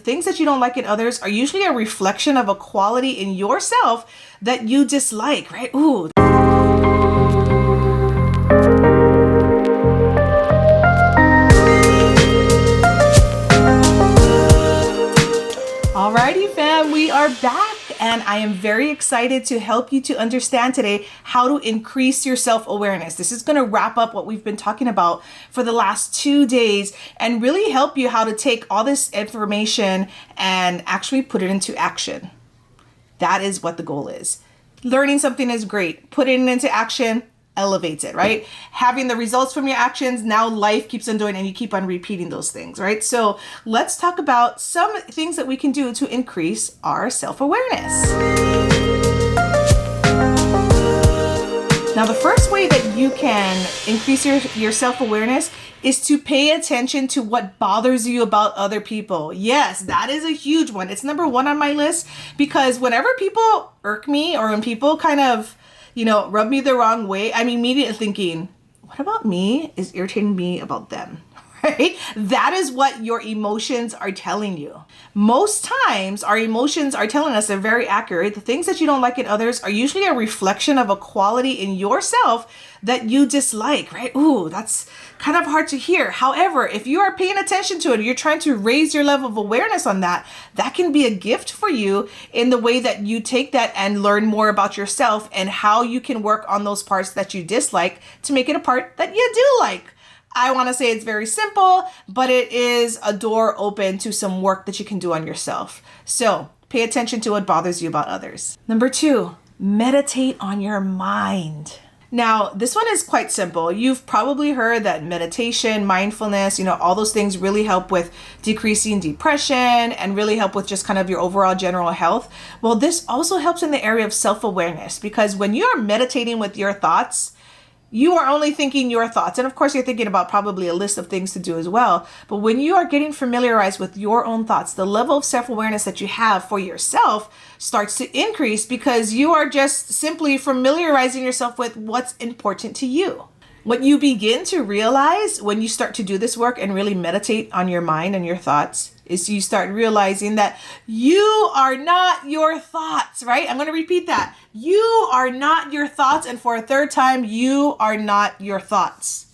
things that you don't like in others are usually a reflection of a quality in yourself that you dislike, right? Ooh. Alrighty fam, we are back and I am very excited to help you to understand today how to increase your self-awareness. This is going to wrap up what we've been talking about for the last 2 days and really help you how to take all this information and actually put it into action. That is what the goal is. Learning something is great. Putting it into action elevates it, right? Having the results from your actions, now life keeps on doing and you keep on repeating those things, right? So let's talk about some things that we can do to increase our self-awareness. Now, the first way that you can increase your self-awareness is to pay attention to what bothers you about other people. Yes, that is a huge one. It's number one on my list because whenever people irk me or when people kind of rub me the wrong way, I'm immediately thinking, what about me is irritating me about them, right? That is what your emotions are telling you. Most times our emotions are telling us, they're very accurate. The things that you don't like in others are usually a reflection of a quality in yourself that you dislike, right? Ooh, that's kind of hard to hear. However, if you are paying attention to it, you're trying to raise your level of awareness on that, that can be a gift for you in the way that you take that and learn more about yourself and how you can work on those parts that you dislike to make it a part that you do like. I want to say it's very simple, but it is a door open to some work that you can do on yourself. So pay attention to what bothers you about others. Number 2, meditate on your mind. Now, this one is quite simple. You've probably heard that meditation, mindfulness, all those things really help with decreasing depression and really help with just kind of your overall general health. Well, this also helps in the area of self-awareness because when you are meditating with your thoughts, you are only thinking your thoughts. And of course, you're thinking about probably a list of things to do as well. But when you are getting familiarized with your own thoughts, the level of self-awareness that you have for yourself starts to increase because you are just simply familiarizing yourself with what's important to you. What you begin to realize when you start to do this work and really meditate on your mind and your thoughts is you start realizing that you are not your thoughts, right? I'm going to repeat that. You are not your thoughts. And for a third time, you are not your thoughts.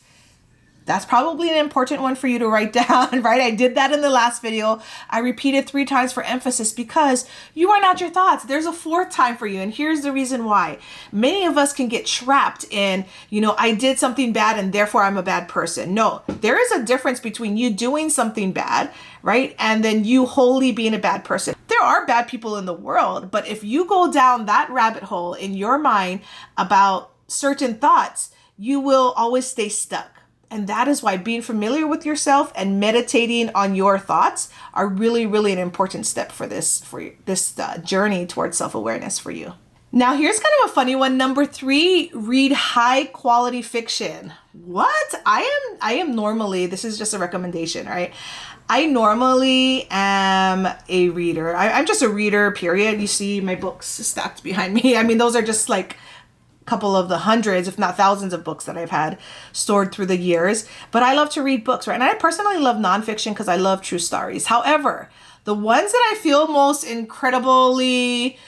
That's probably an important one for you to write down, right? I did that in the last video. I repeated 3 times for emphasis because you are not your thoughts. There's a 4th time for you. And here's the reason why. Many of us can get trapped in, I did something bad and therefore I'm a bad person. No, there is a difference between you doing something bad, right? And then you wholly being a bad person. There are bad people in the world, but if you go down that rabbit hole in your mind about certain thoughts, you will always stay stuck. And that is why being familiar with yourself and meditating on your thoughts are really, really an important step for this journey towards self-awareness for you. Now, here's kind of a funny one. Number 3, read high quality fiction. What? I am normally, this is just a recommendation, right? I normally am a reader. I'm just a reader, period. You see my books stacked behind me. I mean, those are just like couple of the hundreds, if not thousands of books that I've had stored through the years. But I love to read books, right? And I personally love nonfiction because I love true stories. However, the ones that I feel most incredibly,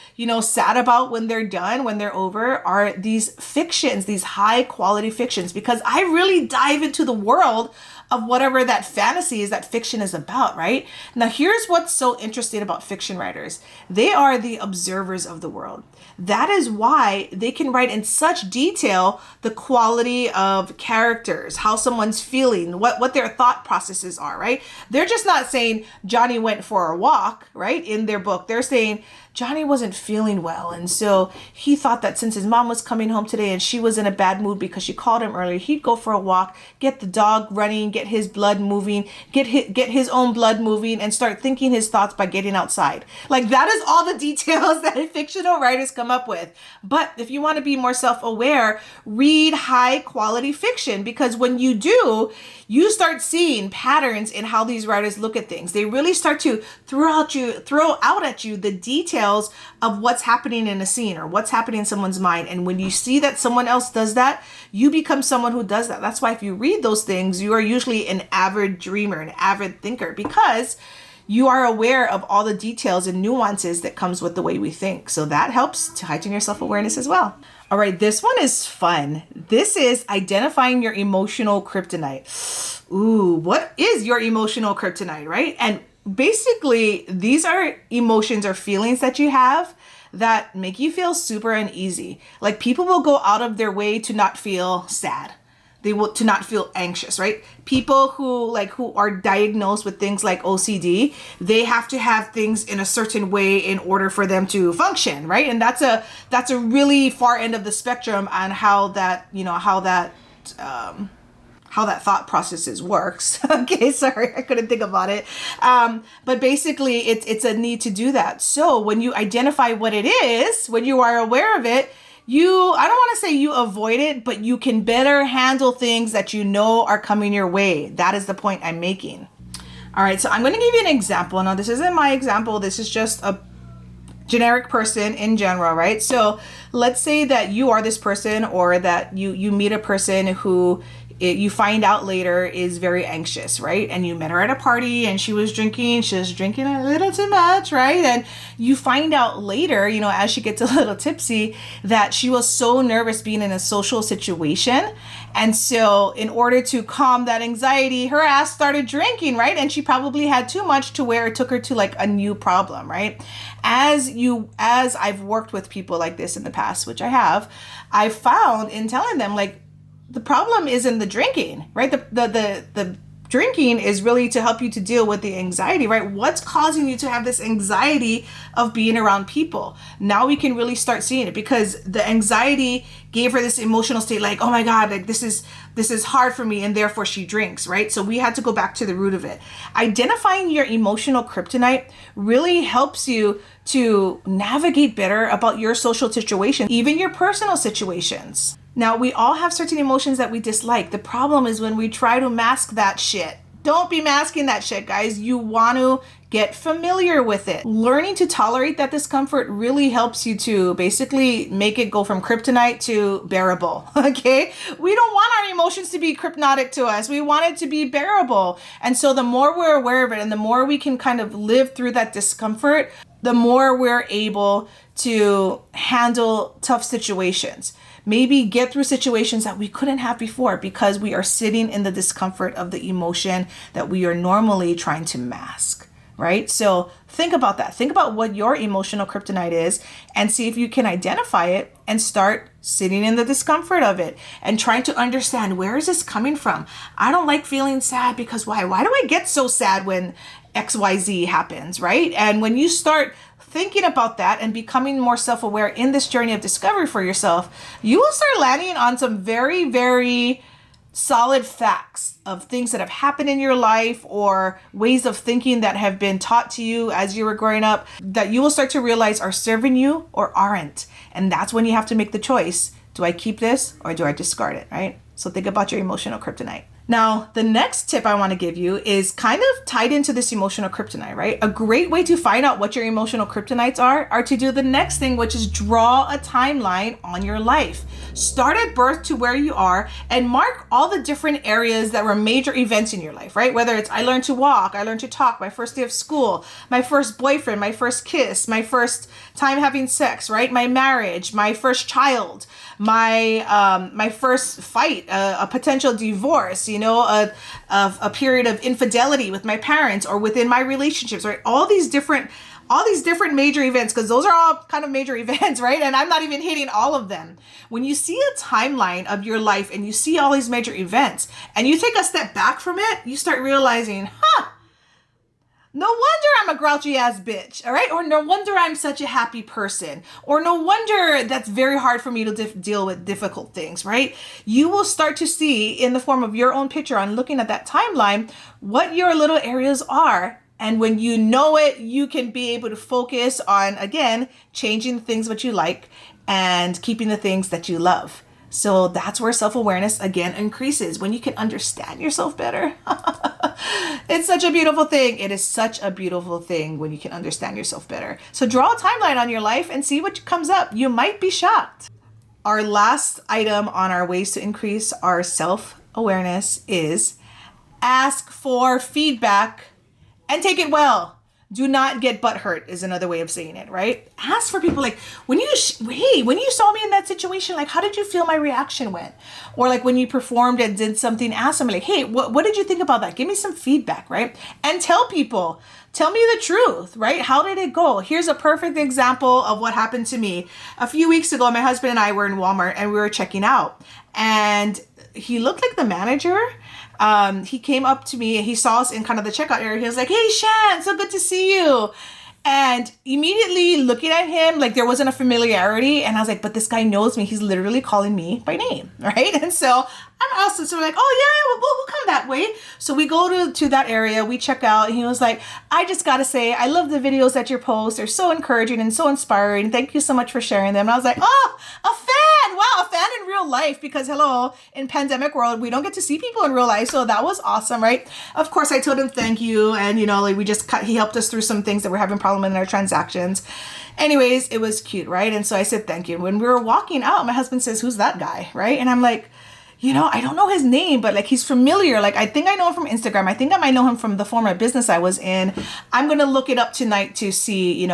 sad about when they're done, when they're over, are these fictions, these high quality fictions, because I really dive into the world of whatever that fantasy is, that fiction is about, right? Now, here's what's so interesting about fiction writers. They are the observers of the world. That is why they can write in such detail the quality of characters, how someone's feeling, what their thought processes are, right? They're just not saying Johnny went for a walk, right? In their book, they're saying Johnny wasn't feeling well. And so he thought that since his mom was coming home today and she was in a bad mood because she called him earlier, he'd go for a walk, get the dog running, get his blood moving, get his own blood moving, and start thinking his thoughts by getting outside. Like, that is all the details that fictional writers come up with. But if you want to be more self-aware, read high quality fiction, because when you do, you start seeing patterns in how these writers look at things. They really start to throw out at you the details of what's happening in a scene or what's happening in someone's mind. And when you see that someone else does that, you become someone who does that. That's why if you read those things, you are usually an avid dreamer, an avid thinker, because you are aware of all the details and nuances that comes with the way we think. So that helps to heighten your self-awareness as well. All right, this one is fun. This is identifying your emotional kryptonite. Ooh, what is your emotional kryptonite, right? And basically, these are emotions or feelings that you have that make you feel super uneasy. Like people will go out of their way to not feel sad. They will to not feel anxious, right? People who are diagnosed with things like OCD, they have to have things in a certain way in order for them to function, right? And that's a really far end of the spectrum on how that thought processes works. Okay, sorry, I couldn't think about it. But basically, it's a need to do that. So when you identify what it is, when you are aware of it, I don't want to say you avoid it, but you can better handle things that you know are coming your way. That is the point I'm making. All right, so I'm going to give you an example. Now, this isn't my example. This is just a generic person in general, right? So let's say that you are this person, or that you meet a person who you find out later is very anxious, right? And you met her at a party and she was drinking a little too much, right? And you find out later, as she gets a little tipsy, that she was so nervous being in a social situation. And so in order to calm that anxiety, her ass started drinking, right? And she probably had too much to where it took her to like a new problem, right? As I've worked with people like this in the past, which I have, I found in telling them, like, the problem isn't the drinking, right? The drinking is really to help you to deal with the anxiety, right? What's causing you to have this anxiety of being around people? Now we can really start seeing it, because the anxiety gave her this emotional state, like, oh my God, like this is hard for me, and therefore she drinks, right? So we had to go back to the root of it. Identifying your emotional kryptonite really helps you to navigate better about your social situation, even your personal situations. Now, we all have certain emotions that we dislike. The problem is when we try to mask that shit. Don't be masking that shit, guys. You want to get familiar with it. Learning to tolerate that discomfort really helps you to basically make it go from kryptonite to bearable, okay? We don't want our emotions to be kryptotic to us. We want it to be bearable. And so the more we're aware of it and the more we can kind of live through that discomfort, the more we're able to handle tough situations. Maybe get through situations that we couldn't have before because we are sitting in the discomfort of the emotion that we are normally trying to mask, right? So think about that. Think about what your emotional kryptonite is and see if you can identify it and start sitting in the discomfort of it and trying to understand, where is this coming from? I don't like feeling sad because why? Why do I get so sad when XYZ happens, right? And when you start thinking about that and becoming more self-aware in this journey of discovery for yourself, you will start landing on some very, very solid facts of things that have happened in your life or ways of thinking that have been taught to you as you were growing up that you will start to realize are serving you or aren't. And that's when you have to make the choice. Do I keep this or do I discard it, right? So think about your emotional kryptonite. Now, the next tip I want to give you is kind of tied into this emotional kryptonite, right? A great way to find out what your emotional kryptonites are to do the next thing, which is draw a timeline on your life. Start at birth to where you are and mark all the different areas that were major events in your life, right? Whether it's I learned to walk, I learned to talk, my first day of school, my first boyfriend, my first kiss, my first time having sex, right? My marriage, my first child, my first fight, a potential divorce, a period of infidelity with my parents or within my relationships, right? All these different major events, because those are all kind of major events, right? And I'm not even hitting all of them. When you see a timeline of your life and you see all these major events and you take a step back from it, you start realizing, no wonder I'm a grouchy ass bitch, all right? Or no wonder I'm such a happy person. Or no wonder that's very hard for me to deal with difficult things, right? You will start to see in the form of your own picture on looking at that timeline what your little areas are. And when you know it, you can be able to focus on, again, changing the things that you like and keeping the things that you love. So that's where self-awareness, again, increases when you can understand yourself better. It's such a beautiful thing. It is such a beautiful thing when you can understand yourself better. So draw a timeline on your life and see what comes up. You might be shocked. Our last item on our ways to increase our self-awareness is ask for feedback and take it well. Do not get butt hurt is another way of saying it, right? Ask for people like, when you saw me in that situation, like, how did you feel my reaction went? Or like when you performed and did something, ask them like, hey, what did you think about that? Give me some feedback, right? And tell people, tell me the truth, right? How did it go? Here's a perfect example of what happened to me. A few weeks ago, my husband and I were in Walmart and we were checking out, and he looked like the manager. He came up to me and he saw us in kind of the checkout area. He was like, hey, Shan, so good to see you. And immediately looking at him, like there wasn't a familiarity. And I was like, but this guy knows me. He's literally calling me by name, right? And so I'm also so we're like, oh yeah, we'll come that way. So we go to that area, we check out, and he was like, I just gotta say, I love the videos that you post. They're so encouraging and so inspiring. Thank you so much for sharing them. And I was like, oh, a fan. Wow, a fan in real life, because hello, in pandemic world, we don't get to see people in real life. So that was awesome, right? Of course, I told him thank you. And like he helped us through some things that were having problem in our transactions. Anyways, it was cute, right? And so I said thank you. When we were walking out, my husband says, who's that guy, right? And I'm like, I don't know his name, but like he's familiar. Like I think I know him from Instagram. I think I might know him from the former business I was in. I'm going to look it up tonight to see,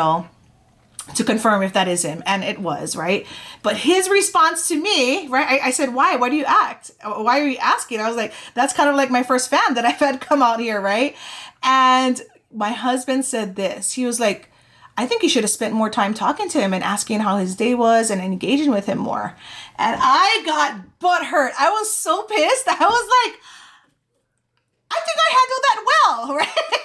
to confirm if that is him. And it was, right? But his response to me, right? I said, why? Why do you act? Why are you asking? I was like, that's kind of like my first fan that I've had come out here, right? And my husband said this. He was like, I think you should have spent more time talking to him and asking how his day was and engaging with him more. And I got butthurt. I was so pissed. I was like, I think I handled that well, right?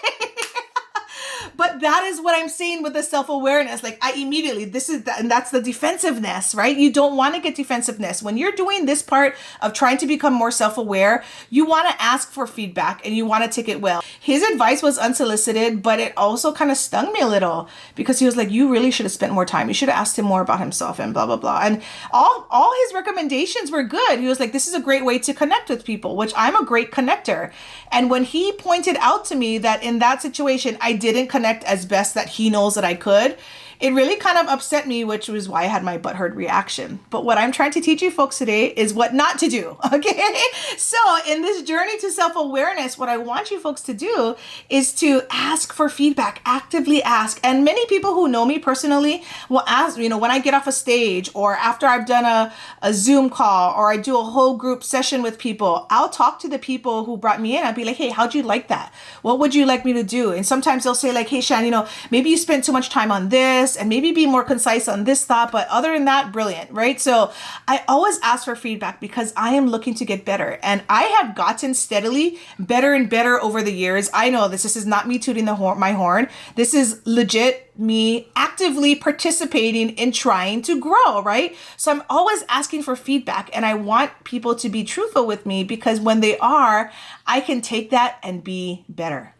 But that is what I'm saying with the self-awareness. Like I immediately, and that's the defensiveness, right? You don't want to get defensiveness. When you're doing this part of trying to become more self-aware, you want to ask for feedback and you want to take it well. His advice was unsolicited, but it also kind of stung me a little because he was like, you really should have spent more time. You should have asked him more about himself and blah, blah, blah. And all his recommendations were good. He was like, this is a great way to connect with people, which I'm a great connector. And when he pointed out to me that in that situation, I didn't connect as best that he knows that I could, it really kind of upset me, which was why I had my butthurt reaction. But what I'm trying to teach you folks today is what not to do, okay? So in this journey to self-awareness, what I want you folks to do is to ask for feedback, actively ask. And many people who know me personally will ask, when I get off a stage or after I've done a Zoom call or I do a whole group session with people, I'll talk to the people who brought me in. I'll be like, hey, how'd you like that? What would you like me to do? And sometimes they'll say like, hey, Shan, maybe you spent too much time on this, and maybe be more concise on this thought, but other than that, brilliant, right? So I always ask for feedback because I am looking to get better, and I have gotten steadily better and better over the years. I know this is not me tooting my horn. This is legit me actively participating in trying to grow, right? So I'm always asking for feedback, and I want people to be truthful with me because when they are, I can take that and be better.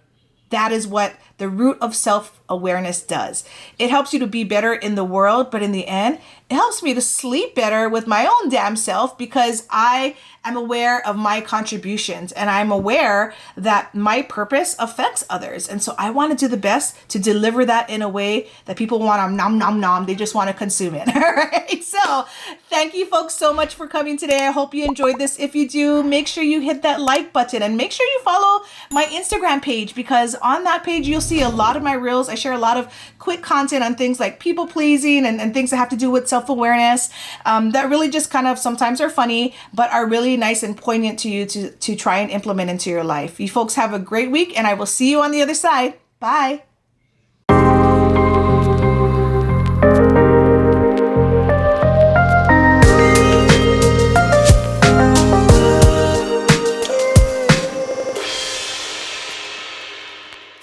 That is what the root of self-awareness does. It helps you to be better in the world, but in the end, it helps me to sleep better with my own damn self because I am aware of my contributions and I'm aware that my purpose affects others. And so I want to do the best to deliver that in a way that people want to nom, nom, nom. They just want to consume it. All right. So thank you folks so much for coming today. I hope you enjoyed this. If you do, make sure you hit that like button and make sure you follow my Instagram page because on that page, you'll see a lot of my reels. I share a lot of quick content on things like people pleasing and things that have to do with self-awareness that really just kind of sometimes are funny, but are really nice and poignant to you to try and implement into your life. You folks have a great week and I will see you on the other side. Bye.